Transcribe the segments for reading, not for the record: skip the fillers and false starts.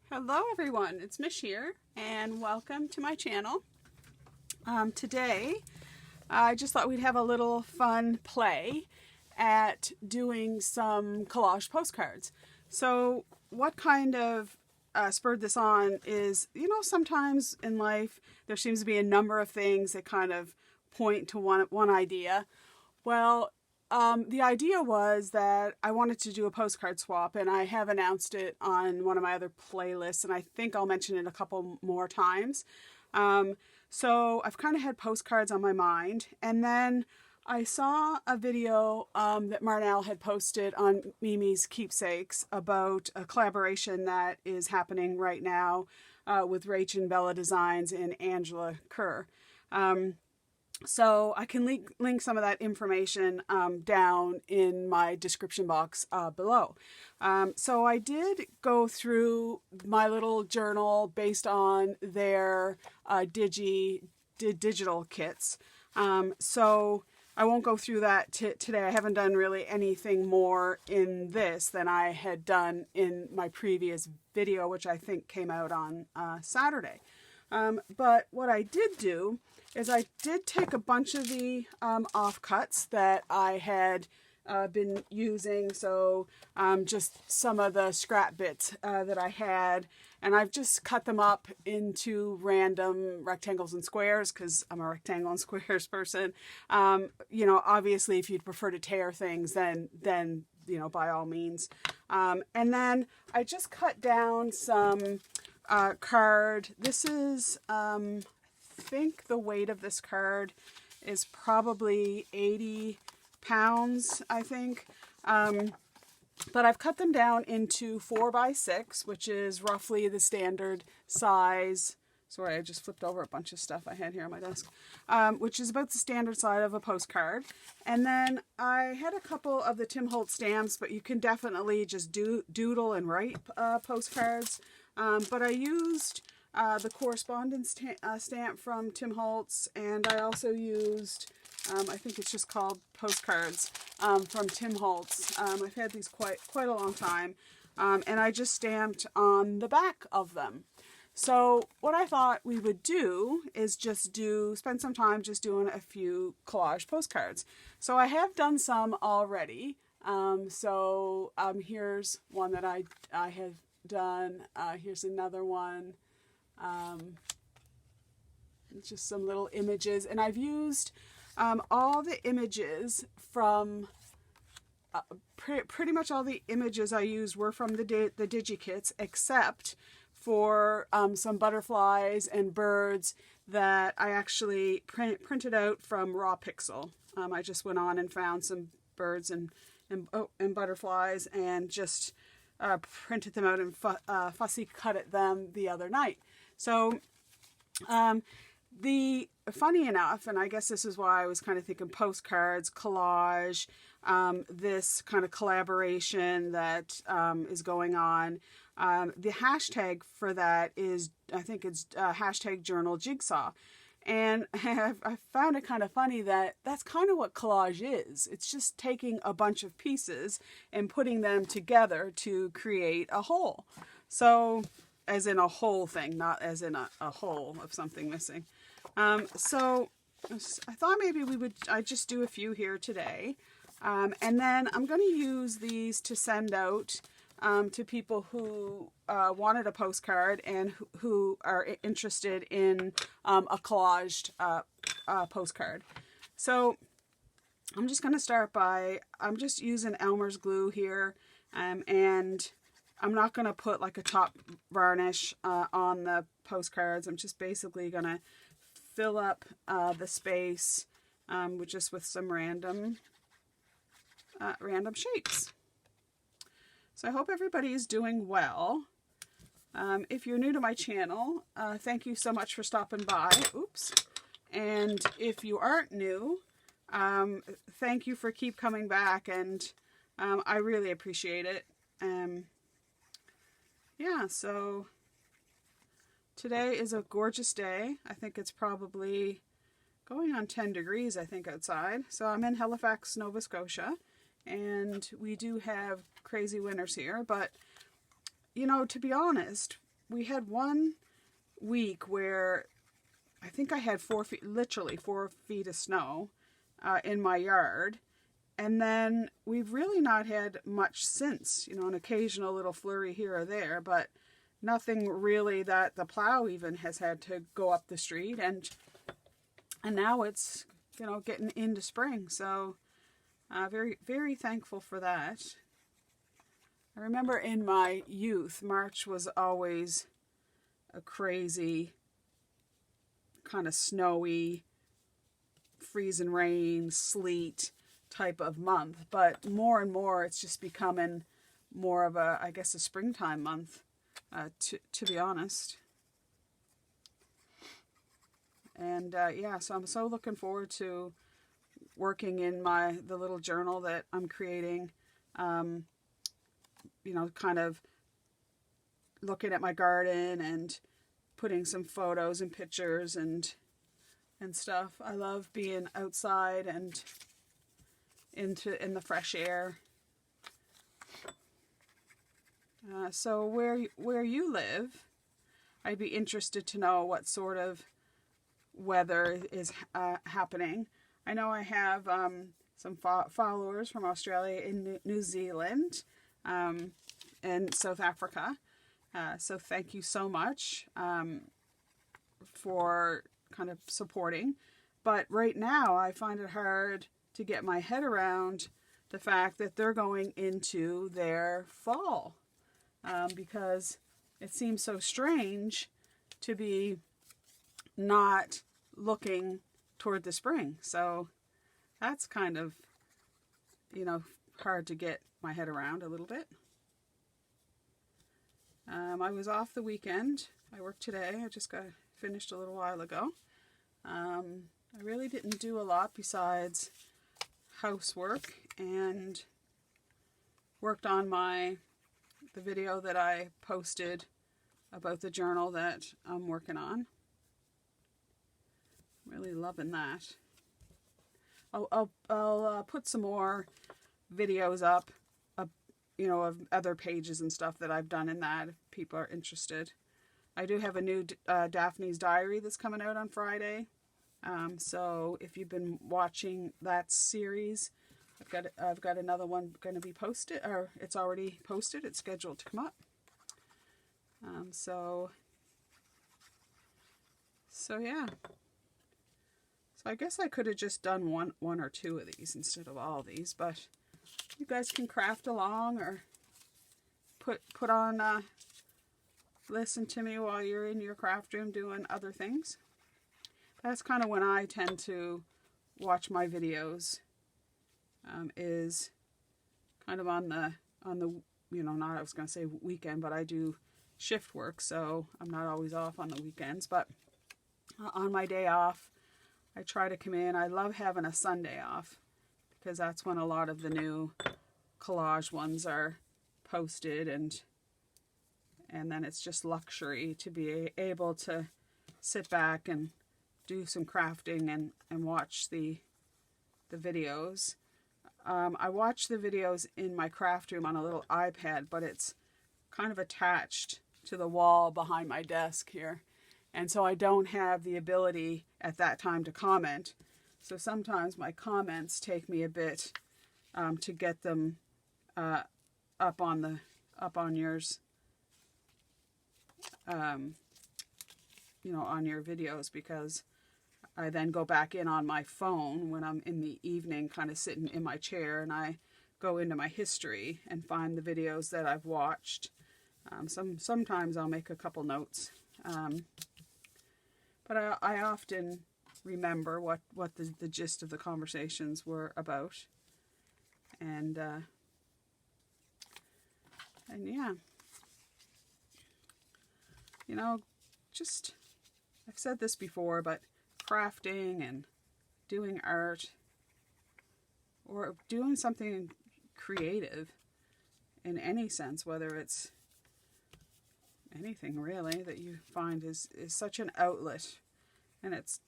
Hello everyone, it's Mich here and welcome to my channel. Today I just thought we'd have a little fun play at doing some collage postcards. So what kind of spurred this on is, sometimes in life there seems to be a number of things that kind of point to one idea. Well, the idea was that I wanted to do a postcard swap, and I have announced it on one of my other playlists, and I think I'll mention it a couple more times. So I've kind of had postcards on my mind, and then I saw a video that Marnel had posted on Mimi's Keepsakes about a collaboration that is happening right now with Rach and Bella Designs and Angela Kerr. So I can link some of that information down in my description box below. So I did go through my little journal based on their digital kits. So I won't go through that today. I haven't done really anything more in this than I had done in my previous video, which I think came out on Saturday. But what I did do is I did take a bunch of the offcuts that I had been using, so just some of the scrap bits that I had, and I've just cut them up into random rectangles and squares because I'm a rectangle and squares person. Obviously if you'd prefer to tear things, then by all means. And then I just cut down some card. This is I think the weight of this card is probably 80 pounds, I think. But I've cut them down into 4x6, which is roughly the standard size. Sorry, I just flipped over a bunch of stuff I had here on my desk, which is about the standard size of a postcard. And then I had a couple of the Tim Holtz stamps, but you can definitely just doodle and write postcards. But I used the correspondence stamp from Tim Holtz, and I also used, I think it's just called Postcards from Tim Holtz. I've had these quite a long time, and I just stamped on the back of them. So what I thought we would do is just spend some time just doing a few collage postcards. So I have done some already. Here's one that I have done. Here's another one. Just some little images, and I've used all the images from pretty much all the images I used were from the DigiKits, except for some butterflies and birds that I actually printed out from Raw Pixel. I just went on and found some birds and butterflies and just printed them out and fussy cut them the other night. So funny enough, and I guess this is why I was kind of thinking postcards, collage, this kind of collaboration that is going on. The hashtag for that is, I think it's hashtag Journaljigsaw. And I found it kind of funny that that's kind of what collage is. It's just taking a bunch of pieces and putting them together to create a whole. So, as in a whole thing, not as in a whole of something missing. So I thought maybe I'd just do a few here today. And then I'm going to use these to send out to people who wanted a postcard and who are interested in a collaged postcard. So I'm just going to start by, I'm just using Elmer's glue here, and I'm not going to put like a top varnish on the postcards. I'm just basically going to fill up the space with some random shapes. So I hope everybody is doing well. If you're new to my channel, thank you so much for stopping by. Oops. And if you aren't new, thank you for keep coming back, and I really appreciate it. Yeah, so today is a gorgeous day. I think it's probably going on 10 degrees, I think, outside. So I'm in Halifax, Nova Scotia, and we do have crazy winters here, but, to be honest, we had one week where I think I had 4 feet, literally 4 feet of snow in my yard. And then we've really not had much since, you know, an occasional little flurry here or there, but nothing really that the plow even has had to go up the street. And now it's, you know, getting into spring. So very, very thankful for that. I remember in my youth, March was always a crazy, kind of snowy, freezing rain, sleet type of month. But more and more, it's just becoming more of a, I guess, a springtime month, to be honest. And yeah, so I'm so looking forward to working in the little journal that I'm creating. You know, kind of looking at my garden and putting some photos and pictures and stuff. I love being outside and in the fresh air. So where you live, I'd be interested to know what sort of weather is happening. I know I have some followers from Australia and New Zealand and South Africa. So thank you so much for kind of supporting. But right now I find it hard to get my head around the fact that they're going into their fall, because it seems so strange to be not looking toward the spring. So that's kind of, you know, hard to get my head around a little bit. I was off the weekend. I worked today. I just got finished a little while ago. I really didn't do a lot besides housework, and worked on the video that I posted about the journal that I'm working on. Really loving that. I'll put some more videos up, you know, of other pages and stuff that I've done in that, if people are interested. I do have a new Daphne's Diary that's coming out on Friday. So if you've been watching that series, I've got another one going to be posted, or it's already posted. It's scheduled to come up. So yeah. So I guess I could have just done one or two of these instead of all of these, but you guys can craft along or put on listen to me while you're in your craft room doing other things. That's kind of when I tend to watch my videos, is kind of on the you know, not, I was going to say weekend, but I do shift work, so I'm not always off on the weekends. But on my day off, I try to come in. I love having a Sunday off because that's when a lot of the new collage ones are posted, and then it's just luxury to be able to sit back and do some crafting and watch the videos. I watch the videos in my craft room on a little iPad, but it's kind of attached to the wall behind my desk here. And so I don't have the ability at that time to comment. So sometimes my comments take me a bit to get them up on yours, you know, on your videos, because I then go back in on my phone when I'm in the evening, kind of sitting in my chair, and I go into my history and find the videos that I've watched. Sometimes I'll make a couple notes, but I often remember what the gist of the conversations were about, and yeah, you know, just, I've said this before, but crafting and doing art or doing something creative in any sense, whether it's anything really that you find is such an outlet, and it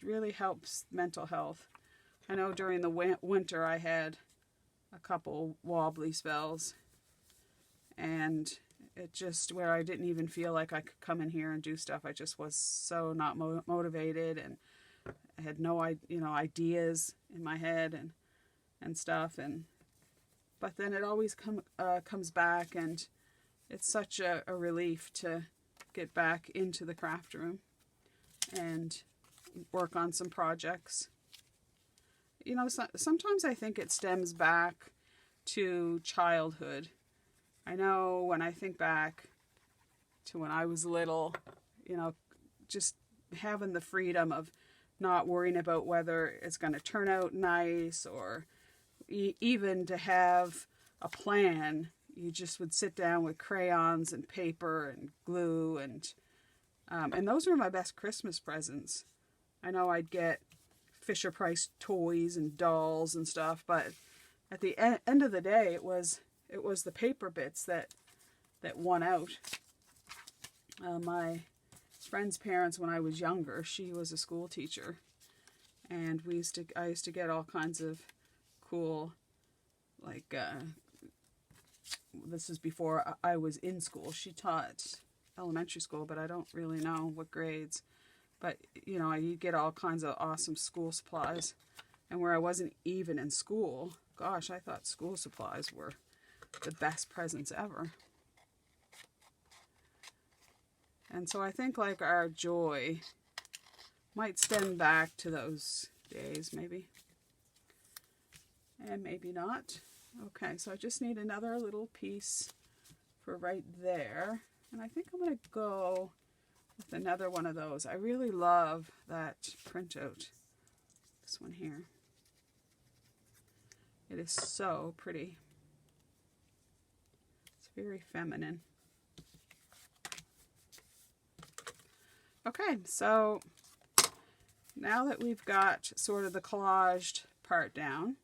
really helps mental health. I know during the winter I had a couple wobbly spells, and it just, where I didn't even feel like I could come in here and do stuff. I just was so not motivated, and I had no, ideas in my head and stuff. But then it always comes back, and it's such a relief to get back into the craft room and work on some projects. Sometimes I think it stems back to childhood. I know when I think back to when I was little, just having the freedom of not worrying about whether it's going to turn out nice, or even to have a plan. You just would sit down with crayons and paper and glue, and those were my best Christmas presents. I know I'd get Fisher-Price toys and dolls and stuff, but at the end of the day, it was the paper bits that won out. My friend's parents, when I was younger, she was a school teacher, and I used to get all kinds of cool, like, this is before I was in school. She taught elementary school, but I don't really know what grades. But, you get all kinds of awesome school supplies. And where I wasn't even in school, gosh, I thought school supplies were the best presents ever. And so I think, like, our joy might stem back to those days, maybe. And maybe not. Okay, so I just need another little piece for right there. And I think I'm going to go with another one of those. I really love that printout. This one here. It is so pretty. It's very feminine. Okay, so now that we've got sort of the collaged part down,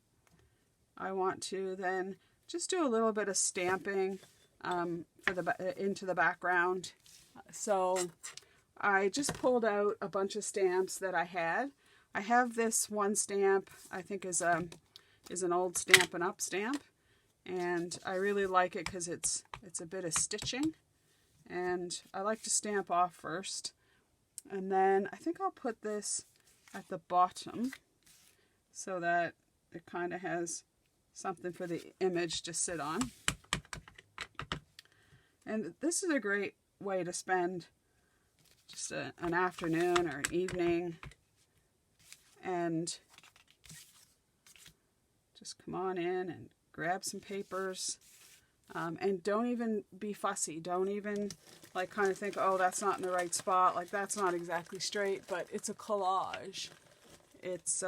I want to then just do a little bit of stamping into the background. So I just pulled out a bunch of stamps that I had. I have this one stamp, I think is an old Stampin' Up stamp, and I really like it because it's a bit of stitching, and I like to stamp off first, and then I think I'll put this at the bottom so that it kind of has something for the image to sit on. And this is a great way to spend just an afternoon or an evening, and just come on in and grab some papers, and don't even be fussy. Don't even like kind of think, oh, that's not in the right spot, like that's not exactly straight, but it's a collage. It's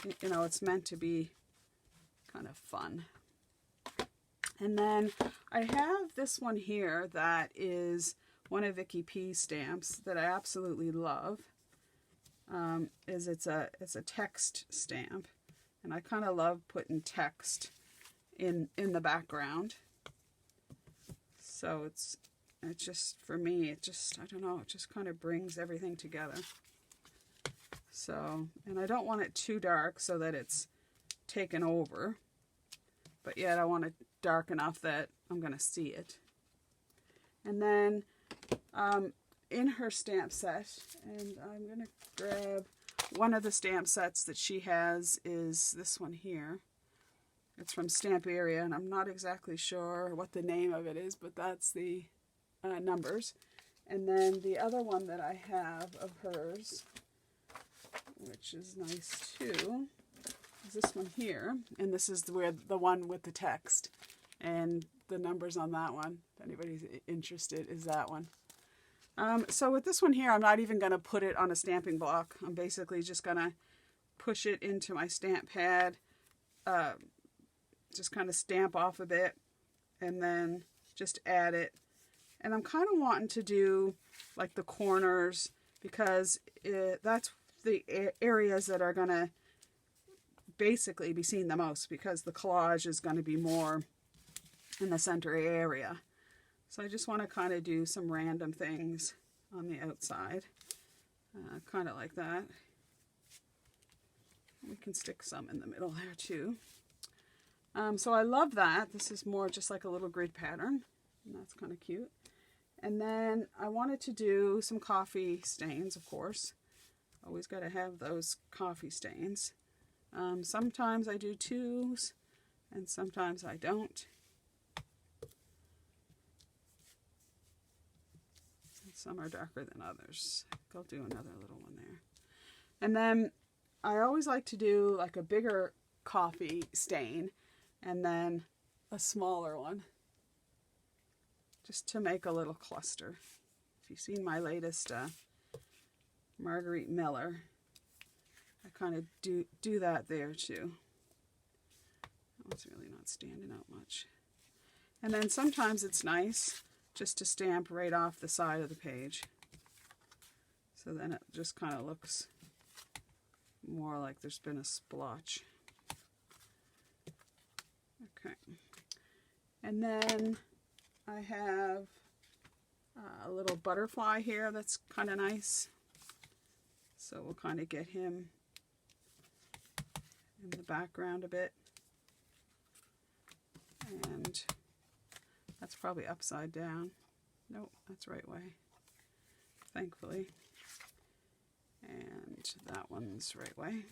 it's meant to be kind of fun. And then I have this one here that is one of Vicky P's stamps that I absolutely love. It's a text stamp, and I kind of love putting text in the background. So it's just, for me, I don't know, it just kind of brings everything together. So, and I don't want it too dark so that it's taken over, but yet I want it dark enough that I'm going to see it. And then in her stamp set, and I'm going to grab one of the stamp sets that she has, is this one here. It's from Stamp Area, and I'm not exactly sure what the name of it is, but that's the numbers. And then the other one that I have of hers, which is nice too, is this one here. And this is the one with the text. And the numbers on that one, if anybody's interested, is that one. So with this one here, I'm not even going to put it on a stamping block. I'm basically just going to push it into my stamp pad, just kind of stamp off a bit, and then just add it. And I'm kind of wanting to do like the corners, because that's the areas that are going to basically be seen the most, because the collage is going to be more in the center area. So I just want to kind of do some random things on the outside, kind of like that. We can stick some in the middle there too. So I love that. This is more just like a little grid pattern. And that's kind of cute. And then I wanted to do some coffee stains, of course. Always got to have those coffee stains. Sometimes I do 2s and sometimes I don't. And some are darker than others. I'll do another little one there. And then I always like to do like a bigger coffee stain and then a smaller one, just to make a little cluster. If you've seen my latest Marguerite Miller, I kind of do that there too. That one's really not standing out much. And then sometimes it's nice just to stamp right off the side of the page. So then it just kind of looks more like there's been a splotch. Okay. And then I have a little butterfly here that's kind of nice. So we'll kind of get him in the background a bit. And that's probably upside down. Nope, that's right way, thankfully. And that one's right way.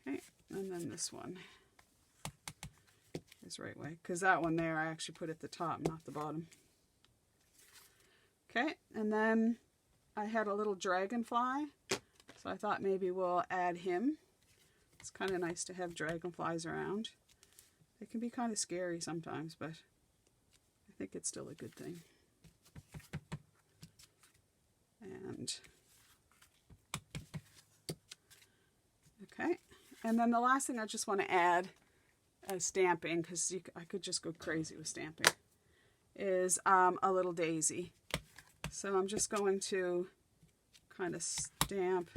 Okay, and then this one is right way, because that one there I actually put at the top, not the bottom. Okay, and then I had a little dragonfly, so I thought maybe we'll add him. It's kind of nice to have dragonflies around. They can be kind of scary sometimes, but I think it's still a good thing. And okay, and then the last thing I just want to add as stamping, because I could just go crazy with stamping, is a little daisy. So I'm just going to kind of stamp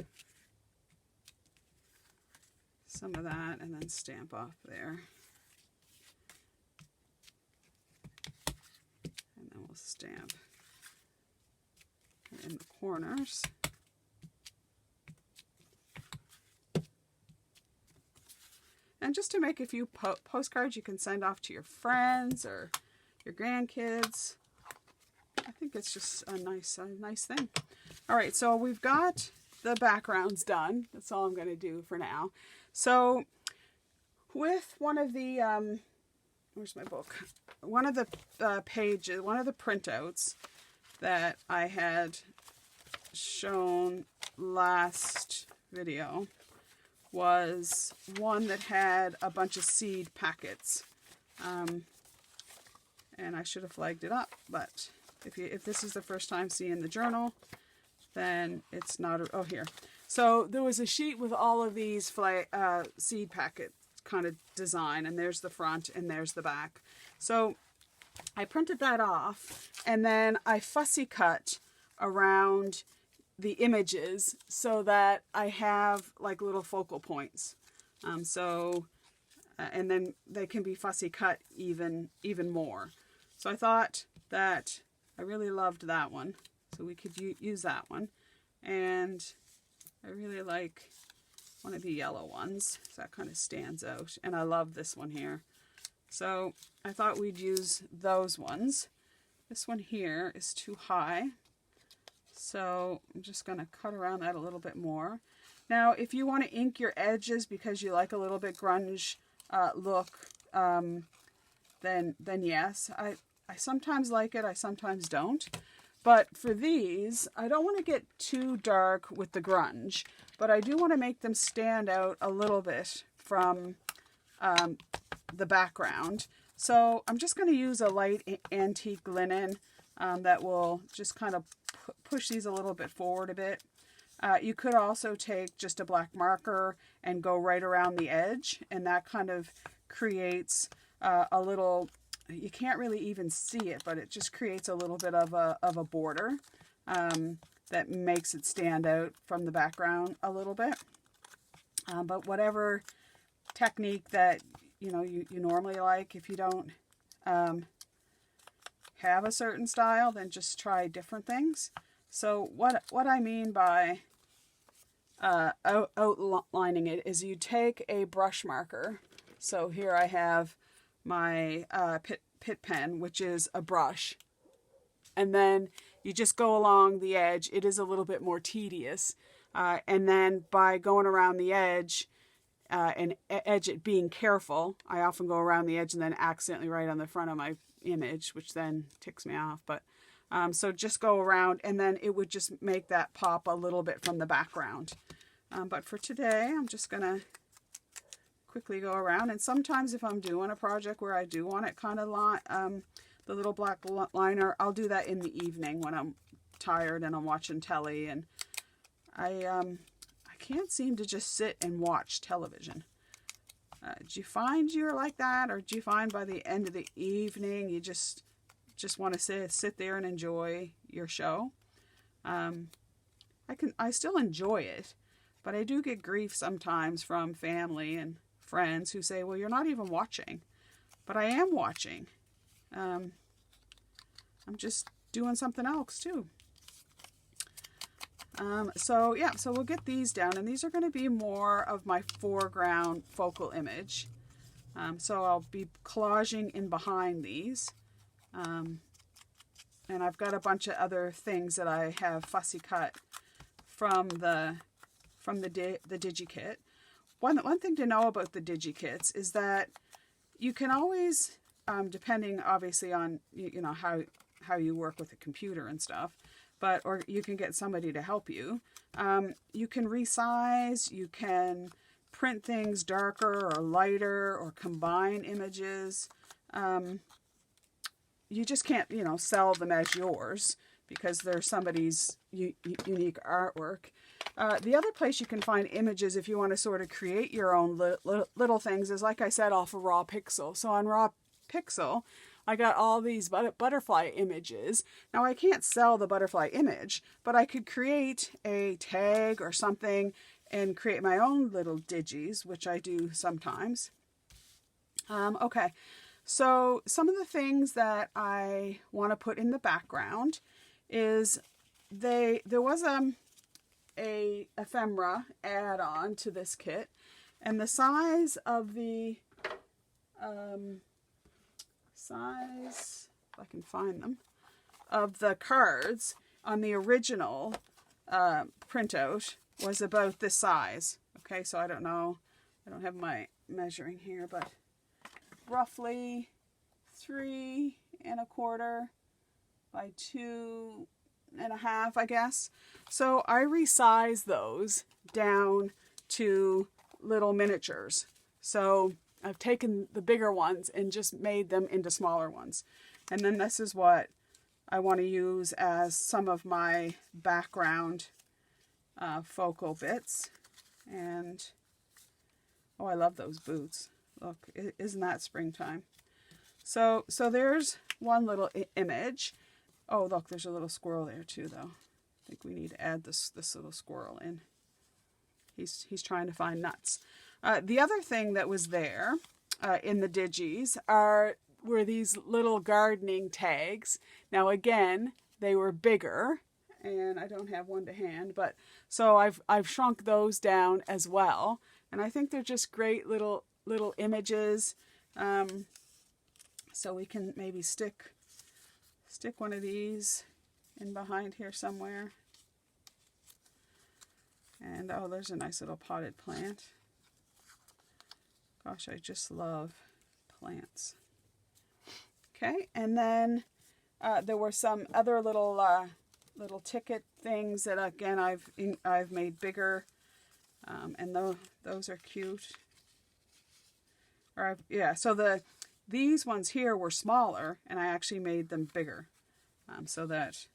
some of that and then stamp off there. And then we'll stamp in the corners. And just to make a few postcards you can send off to your friends or your grandkids. I think it's just a nice thing. All right, so we've got the backgrounds done. That's all I'm going to do for now. So with one of the, where's my book? One of the pages, one of the printouts that I had shown last video was one that had a bunch of seed packets. And I should have flagged it up, but if this is the first time seeing the journal, then it's not, oh here. So there was a sheet with all of these seed packet kind of design, and there's the front and there's the back. So I printed that off, and then I fussy cut around the images so that I have like little focal points. And then they can be fussy cut even more. So I thought that I really loved that one, so we could use that one. And I really like one of the yellow ones, so that kind of stands out. And I love this one here. So I thought we'd use those ones. This one here is too high, so I'm just going to cut around that a little bit more. Now, if you want to ink your edges because you like a little bit grunge look, then yes. I sometimes like it, I sometimes don't. But for these, I don't want to get too dark with the grunge, but I do want to make them stand out a little bit from the background. So I'm just going to use a light antique linen that will just kind of push these a little bit forward a bit. You could also take just a black marker and go right around the edge, and that kind of creates a little, you can't really even see it, but it just creates a little bit of a border that makes it stand out from the background a little bit. But whatever technique that you normally like, if you don't have a certain style, then just try different things. So what I mean by outlining it is you take a brush marker So here I have my pit pen, which is a brush. And then you just go along the edge. It is a little bit more tedious. And then by going around the edge, and edge it being careful, I often go around the edge and then accidentally write on the front of my image, which then ticks me off. But so just go around, and then it would just make that pop a little bit from the background. But for today, I'm just going to quickly go around. And sometimes if I'm doing a project where I do want it kind of the little black liner, I'll do that in the evening when I'm tired and I'm watching telly. And I can't seem to just sit and watch television. Do you find you're like that, or do you find by the end of the evening you just want to sit there and enjoy your show? I still enjoy it, but I do get grief sometimes from family and friends who say, well, you're not even watching. But I am watching. I'm just doing something else too. So we'll get these down, and these are going to be more of my foreground focal image. So I'll be collaging in behind these. And I've got a bunch of other things that I have fussy cut from the DigiKit. One thing to know about the DigiKits is that you can always, depending obviously on how you work with the computer and stuff, or you can get somebody to help you. You can resize, you can print things darker or lighter, or combine images. You just can't, sell them as yours because they're somebody's unique artwork. The other place you can find images if you want to sort of create your own little things is, like I said, off of Raw Pixel. So on Raw Pixel, I got all these butterfly images. Now I can't sell the butterfly image, but I could create a tag or something and create my own little digis, which I do sometimes. Okay, so some of the things that I want to put in the background is there was a ephemera add-on to this kit, and the size of the size, if I can find them, of the cards on the original printout was about this size. Okay, so I don't know, I don't have my measuring here, but roughly 3 1/4 by 2 1/2, I guess. So I resize those down to little miniatures. So I've taken the bigger ones and just made them into smaller ones. And then this is what I want to use as some of my background focal bits. And, oh, I love those boots. Look, isn't that springtime? So there's one little image. Oh, look, there's a little squirrel there too, though. I think we need to add this little squirrel in. He's trying to find nuts. The other thing that was there in the digis were these little gardening tags. Now again, they were bigger, and I don't have one to hand, but so I've shrunk those down as well. And I think they're just great little images. So we can maybe stick one of these in behind here somewhere. And oh, there's a nice little potted plant. Gosh, I just love plants. Okay, and then there were some other little ticket things that again I've made bigger, and those are cute. So these ones here were smaller, and I actually made them bigger, so that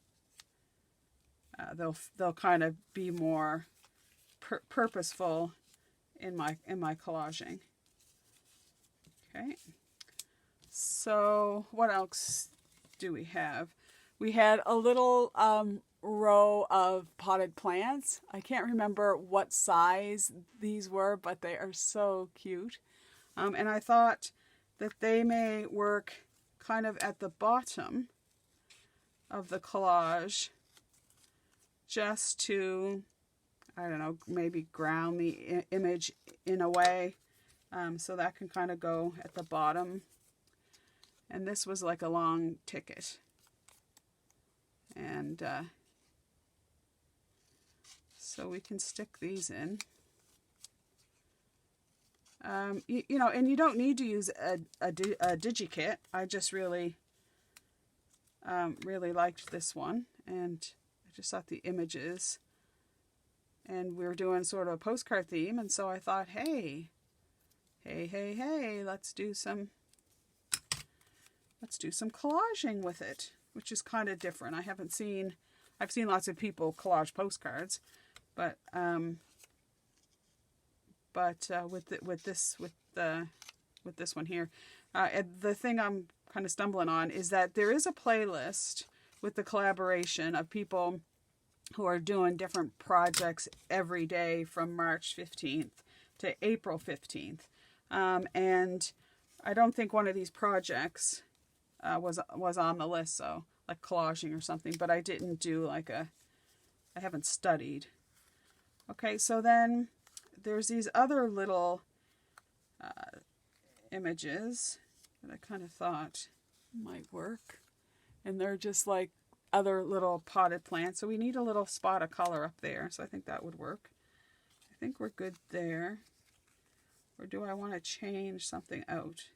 they'll kind of be more purposeful in my collaging. Okay, so what else do we have? We had a little row of potted plants. I can't remember what size these were, but they are so cute. And I thought that they may work kind of at the bottom of the collage just to, I don't know, maybe ground the image in a way. So that can kind of go at the bottom. And this was like a long ticket. And so we can stick these in. You know, and you don't need to use a DigiKit. I just really liked this one, and I just thought the images, and we were doing sort of a postcard theme, and so I thought, hey, let's do some collaging with it, which is kind of different. I've seen lots of people collage postcards, but with this one here, the thing I'm kind of stumbling on is that there is a playlist with the collaboration of people who are doing different projects every day from March 15th to April 15th. And I don't think one of these projects was on the list, so like collaging or something, but I didn't do I haven't studied. Okay, so then there's these other little images that I kind of thought might work. And they're just like other little potted plants. So we need a little spot of color up there. So I think that would work. I think we're good there. Or do I want to change something out?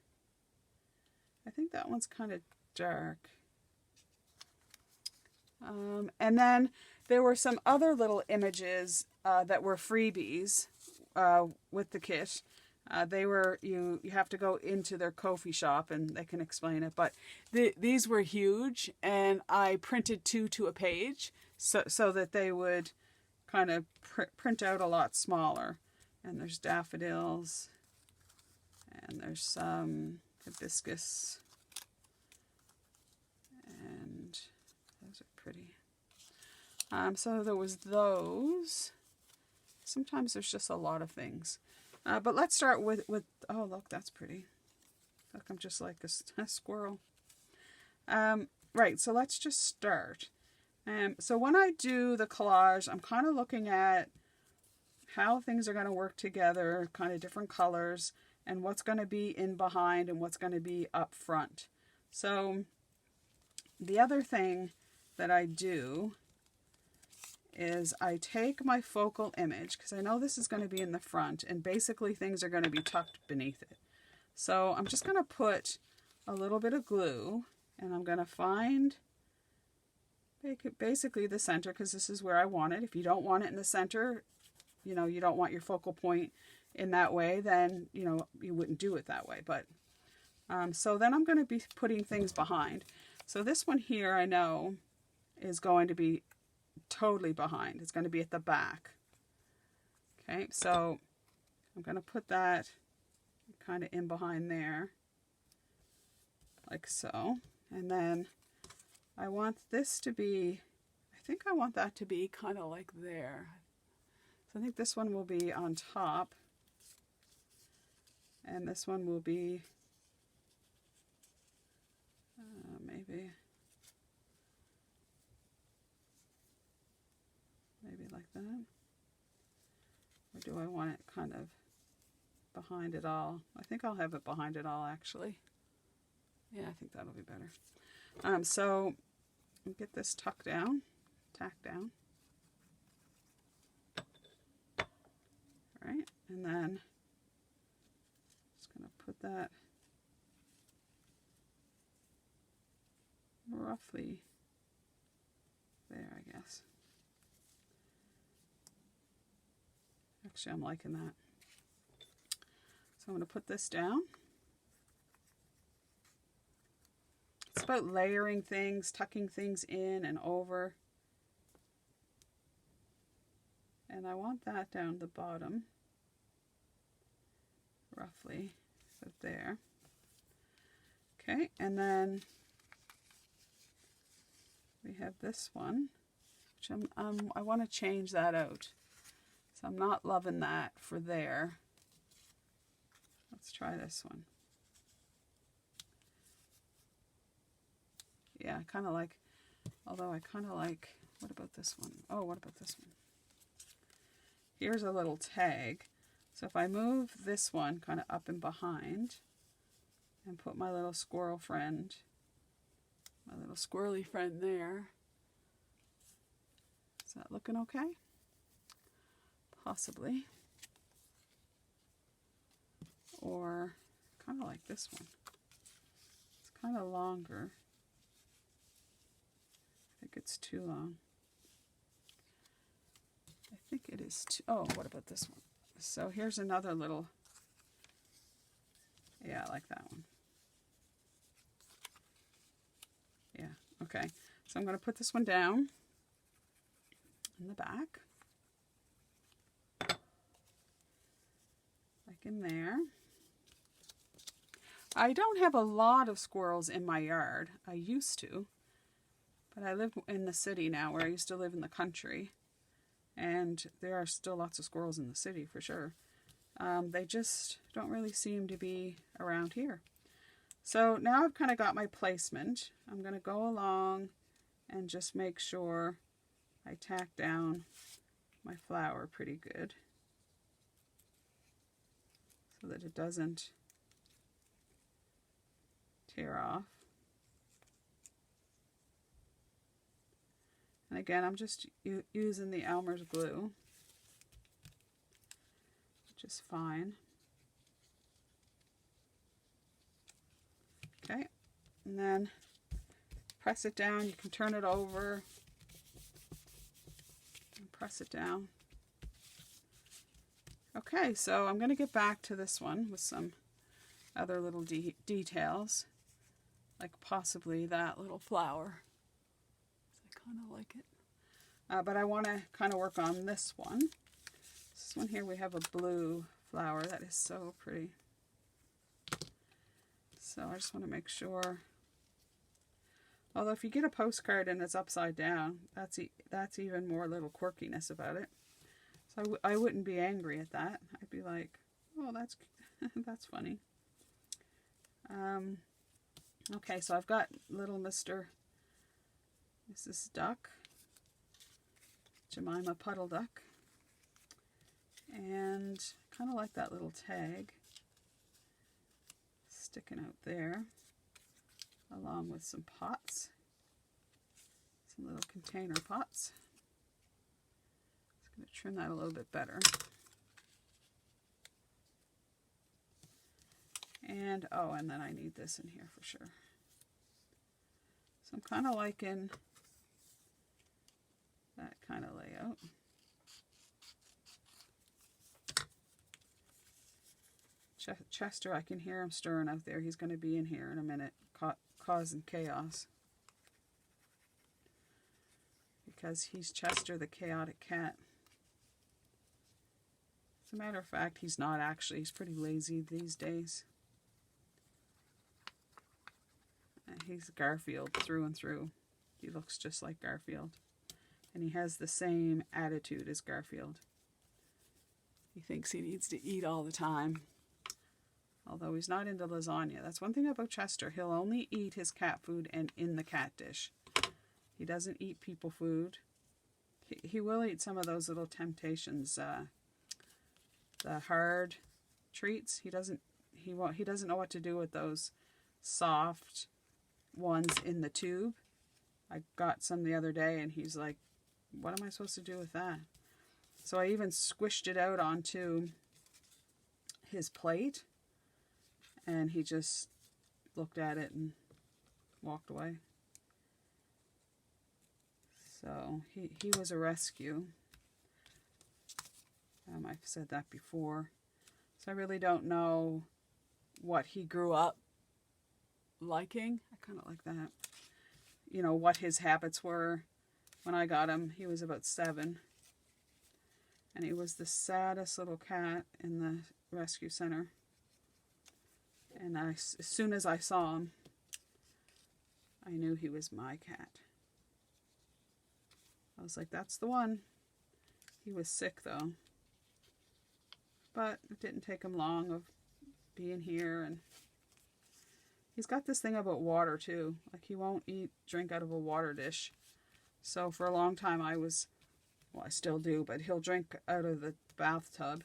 I think that one's kind of dark. And then there were some other little images that were freebies with the kit. They were, you have to go into their Ko-fi shop and they can explain it, but these were huge, and I printed 2 to a page so that they would kind of print out a lot smaller. And there's daffodils, and there's some hibiscus, and those are pretty. So there was those. Sometimes there's just a lot of things. But let's start with, oh, look, that's pretty. Look, I'm just like a squirrel. Right, so let's just start. So when I do the collage, I'm kind of looking at how things are going to work together, kind of different colors, and what's going to be in behind and what's going to be up front. So the other thing that I do is I take my focal image, because I know this is going to be in the front, and basically things are going to be tucked beneath it. So I'm just going to put a little bit of glue, and I'm going to find basically the center, because this is where I want it. If you don't want it in the center, you know, you don't want your focal point in that way, then, you know, you wouldn't do it that way. But so then I'm going to be putting things behind. So this one here I know is going to be totally behind. It's going to be at the back. Okay, so I'm going to put that kind of in behind there, like so. And then I want this to be, I think I want that to be kind of like there. So I think this one will be on top, and this one will be maybe like that. Or do I want it kind of behind it all? I think I'll have it behind it all, actually. Yeah, I think that'll be better. So get this tacked down. All right, and then just gonna put that roughly there, I guess. Actually, I'm liking that. So I'm going to put this down. It's about layering things, tucking things in and over. And I want that down the bottom, roughly, so there. Okay, and then we have this one, which I want to change that out. So I'm not loving that for there. Let's try this one. Yeah, I kind of like, although I kind of like, what about this one? Oh, what about this one? Here's a little tag. So if I move this one kind of up and behind and put my little squirrel friend, my little squirrely friend there, is that looking okay? Possibly. Or kind of like this one. It's kind of longer. I think it's too long. I think it is too... Oh, what about this one? So here's another little... Yeah, I like that one. Yeah, okay. So I'm going to put this one down in the back. Like in there. I don't have a lot of squirrels in my yard. I used to. But I live in the city now, where I used to live in the country. And there are still lots of squirrels in the city, for sure. They just don't really seem to be around here. So now I've kind of got my placement. I'm going to go along and just make sure I tack down my flower pretty good, so that it doesn't tear off. And again, I'm just using the Elmer's glue, which is fine. Okay, and then press it down. You can turn it over and press it down. Okay, so I'm going to get back to this one with some other little details, like possibly that little flower. I kind of like it. But I want to kind of work on this one. This one here, we have a blue flower that is so pretty. So I just want to make sure. Although if you get a postcard and it's upside down, that's even more little quirkiness about it. So I wouldn't be angry at that. I'd be like, oh, that's that's funny. Okay, so I've got little Mrs. Duck, Jemima Puddle Duck, and kind of like that little tag sticking out there, along with some pots, some little container pots. Just going to trim that a little bit better. And, oh, and then I need this in here for sure. So I'm kind of liking that kind of layout. Chester, I can hear him stirring out there. He's going to be in here in a minute, causing chaos. Because he's Chester the chaotic cat. As a matter of fact, he's not actually. He's pretty lazy these days. He's Garfield through and through. He looks just like Garfield. And he has the same attitude as Garfield. He thinks he needs to eat all the time. Although he's not into lasagna. That's one thing about Chester. He'll only eat his cat food and in the cat dish. He doesn't eat people food. He will eat some of those little Temptations, the hard treats. He doesn't know what to do with those soft ones in the tube. I got some the other day and he's like, what am I supposed to do with that? So I even squished it out onto his plate. And he just looked at it and walked away. So he was a rescue. I've said that before. So I really don't know what he grew up liking. I kind of like that. You know, what his habits were. When I got him, he was about 7. And he was the saddest little cat in the rescue center. And as soon as I saw him, I knew he was my cat. I was like, that's the one. He was sick though. But it didn't take him long of being here. And he's got this thing about water too. Like he won't drink out of a water dish. So for a long time I still do, but he'll drink out of the bathtub.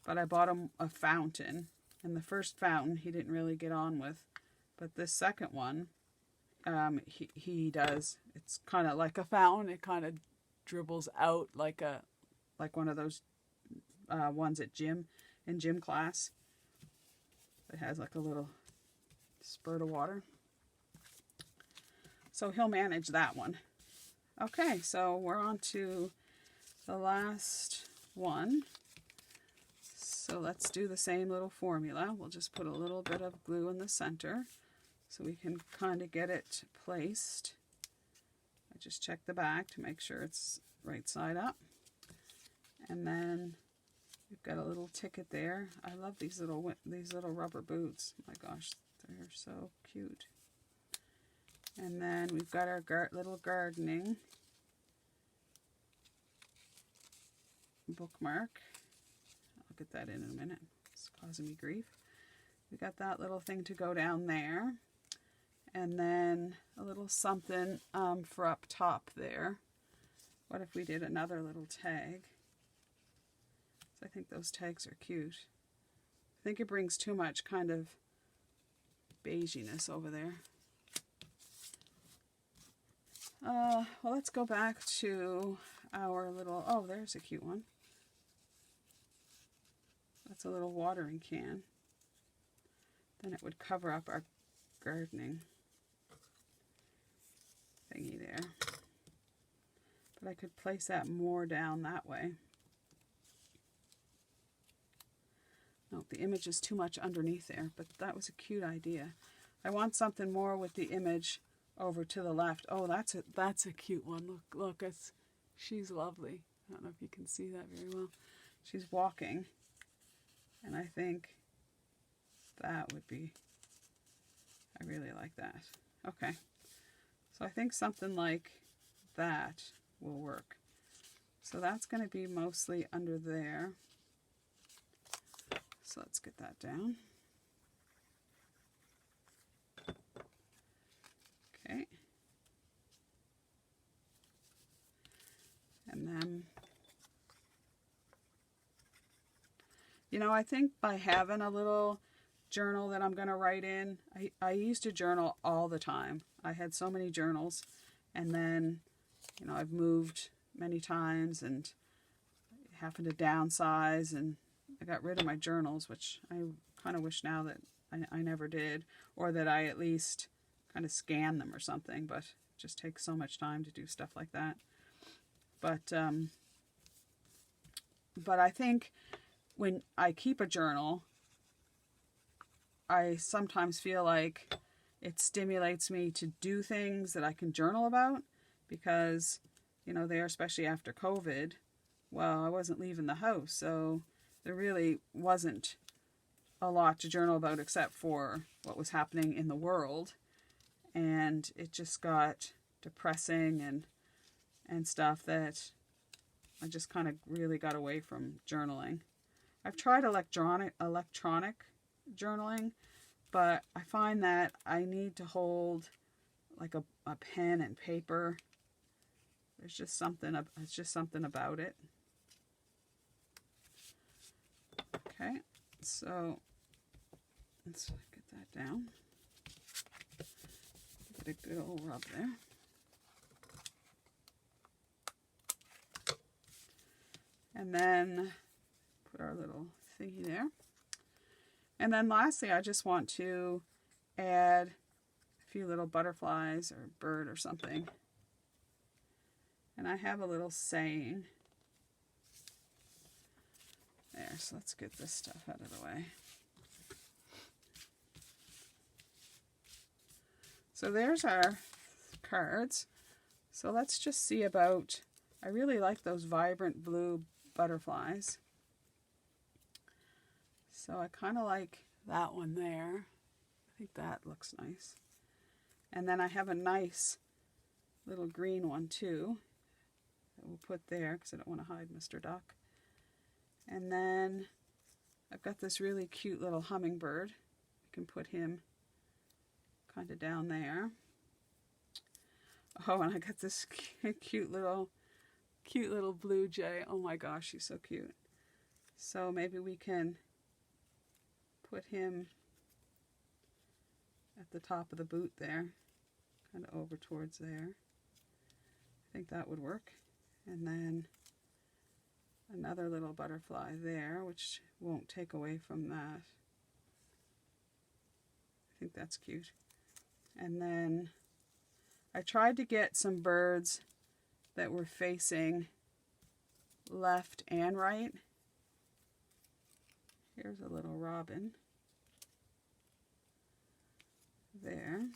but I bought him a fountain. And the first fountain he didn't really get on with. But this second one, he does. It's kind of like a fountain. It kind of dribbles out like one of those ones at gym class. It has like a little spurt of water. So he'll manage that one. Okay, so we're on to the last one. So let's do the same little formula. We'll just put a little bit of glue in the center so we can kind of get it placed. I just check the back to make sure it's right side up. And then we've got a little ticket there. I love these little rubber boots. My gosh, they're so cute. And then we've got our little gardening bookmark. I'll get that in a minute. It's causing me grief. We got that little thing to go down there. And then a little something for up top there. What if we did another little tag? So I think those tags are cute. I think it brings too much kind of beiginess over there. Well, let's go back to our little, oh, there's a cute one. That's a little watering can. Then it would cover up our gardening thingy there. But I could place that more down that way. No, the image is too much underneath there, but that was a cute idea. I want something more with the image over to the left. Oh, that's a cute one. Look, she's lovely. I don't know if you can see that very well. She's walking, and I think that would be, I really like that. Okay, so I think something like that will work. So that's going to be mostly under there. So let's get that down. Okay. And then, you know, I think by having a little journal that I'm going to write in, I used to journal all the time. I had so many journals, and then, you know, I've moved many times and happened to downsize, and I got rid of my journals, which I kind of wish now that I never did, or that I at least kind of scan them or something, but it just takes so much time to do stuff like that. But I think when I keep a journal, I sometimes feel like it stimulates me to do things that I can journal about, because, you know, there, especially after COVID, well, I wasn't leaving the house, so there really wasn't a lot to journal about except for what was happening in the world. And it just got depressing and stuff that I just kind of really got away from journaling. I've tried electronic journaling, but I find that I need to hold like a pen and paper. It's just something about it. Okay, so let's get that down. Get a good old rub there. And then put our little thingy there. And then lastly, I just want to add a few little butterflies or bird or something. And I have a little saying. There, so let's get this stuff out of the way. So there's our cards. So let's just see about, I really like those vibrant blue butterflies. So I kind of like that one there. I think that looks nice. And then I have a nice little green one too that we'll put there because I don't want to hide Mr. Duck. And then I've got this really cute little hummingbird. I can put him kind of down there. Oh, and I got this cute little blue jay. Oh my gosh, she's so cute. So maybe we can put him at the top of the boot there, kind of over towards there. I think that would work. And then another little butterfly there, which won't take away from that. I think that's cute. And then I tried to get some birds that were facing left and right. Here's a little robin. There.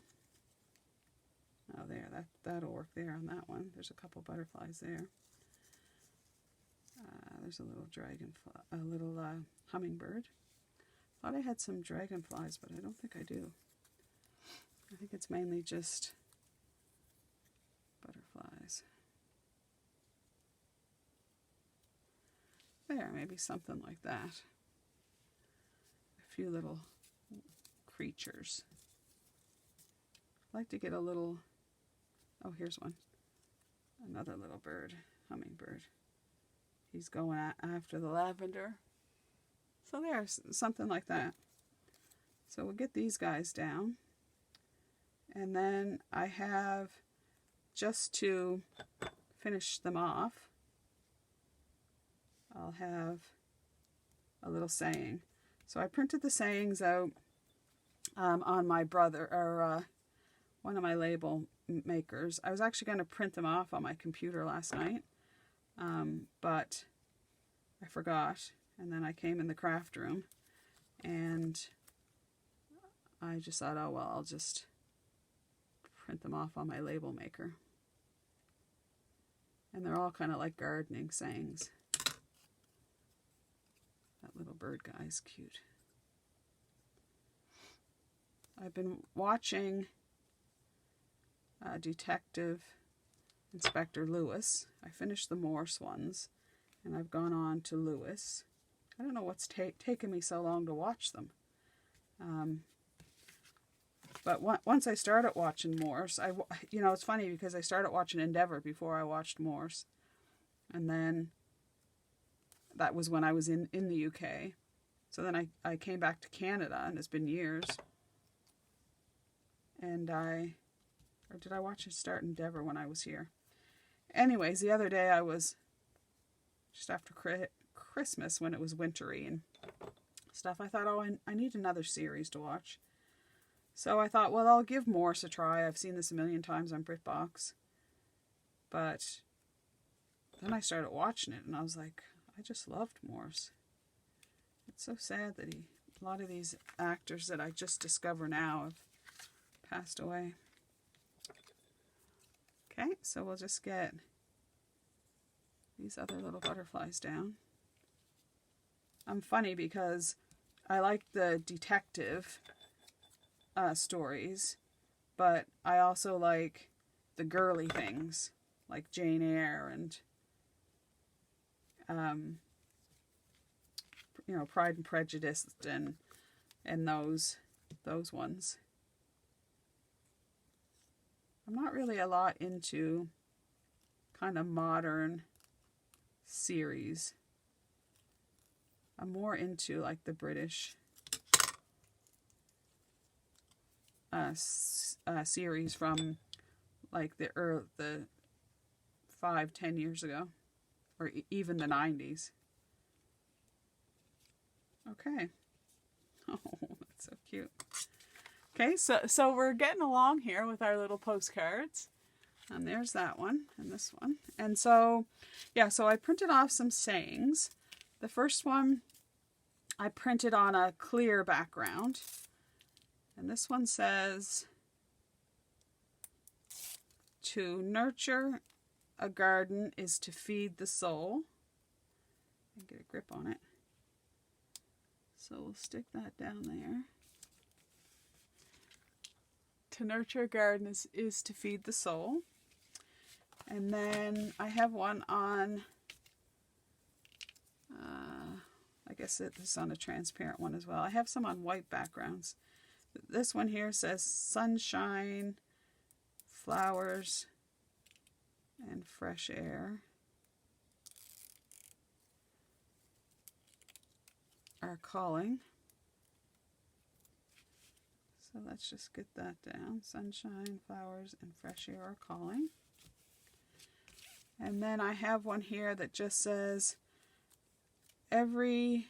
Oh, there. That'll work there on that one. There's a couple butterflies there. There's a little dragonfly, a little hummingbird. Thought I had some dragonflies, but I don't think I do. I think it's mainly just butterflies. There, maybe something like that. A few little creatures. I'd like to get a little, oh, here's one. Another little bird, hummingbird. He's going after the lavender. So there's something like that. So we'll get these guys down. And then I have, just to finish them off, I'll have a little saying. So I printed the sayings out on my brother, or one of my label makers. I was actually going to print them off on my computer last night, but I forgot. And then I came in the craft room and I just thought, oh well, I'll just print them off on my label maker. And they're all kind of like gardening sayings. That little bird guy's cute. I've been watching Detective Inspector Lewis. I finished the Morse ones, and I've gone on to Lewis. I don't know what's taken me so long to watch them. But once I started watching Morse, it's funny because I started watching Endeavour before I watched Morse. And then that was when I was in the UK. So then I came back to Canada, and it's been years. And or did I watch it start Endeavour when I was here? Anyways, the other day I was just after Christmas when it was wintry and stuff. I thought, oh, I need another series to watch. So I thought, well, I'll give Morse a try. I've seen this a million times on BritBox. But then I started watching it, and I was like, I just loved Morse. It's so sad that a lot of these actors that I just discover now have passed away. Okay, so we'll just get these other little butterflies down. I'm funny because I like the detective stories, but I also like the girly things like Jane Eyre and Pride and Prejudice and those ones. I'm not really a lot into kind of modern series. I'm more into like the British series from like the 5-10 years ago, or even the 90s. Okay. Oh, that's so cute. Okay, so we're getting along here with our little postcards. And there's that one and this one. And so, yeah, so I printed off some sayings. The first one I printed on a clear background. And this one says, to nurture a garden is to feed the soul. And get a grip on it. So we'll stick that down there. To nurture a garden is to feed the soul. And then I have one on, I guess it's on a transparent one as well. I have some on white backgrounds. This one here says sunshine, flowers, and fresh air. are calling. So let's just get that down. Sunshine, flowers, and fresh air are calling. And then I have one here that just says, every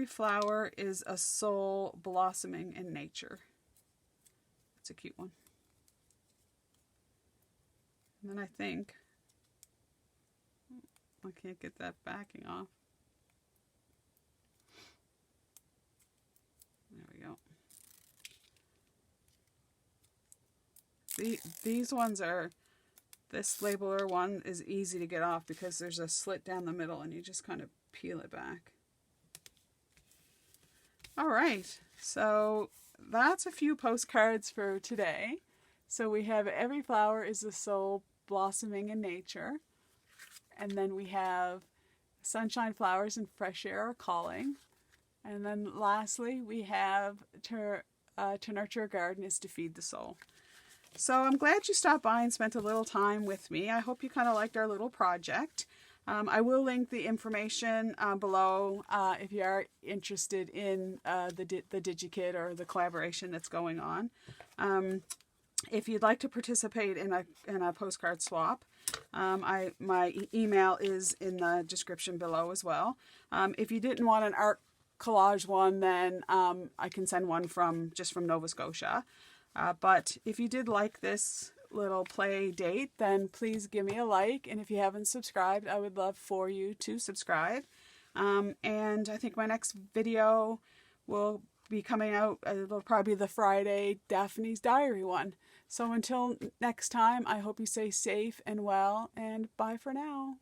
flower is a soul blossoming in nature. That's a cute one. And then I think, I can't get that backing off. There we go. These ones are, this labeler one is easy to get off because there's a slit down the middle and you just kind of peel it back. All right, so that's a few postcards for today. So we have every flower is a soul blossoming in nature. And then we have sunshine, flowers, and fresh air are calling. And then lastly, we have to nurture a garden is to feed the soul. So I'm glad you stopped by and spent a little time with me. I hope you kind of liked our little project. I will link the information below if you are interested in the DigiKit or the collaboration that's going on. If you'd like to participate in a postcard swap, my email is in the description below as well. If you didn't want an art collage one, then I can send one from Nova Scotia. But if you did like this little play date, then please give me a like. And if you haven't subscribed, I would love for you to subscribe. And I think my next video will be coming out. It'll probably be the Friday Daphne's Diary one. So until next time, I hope you stay safe and well, and bye for now.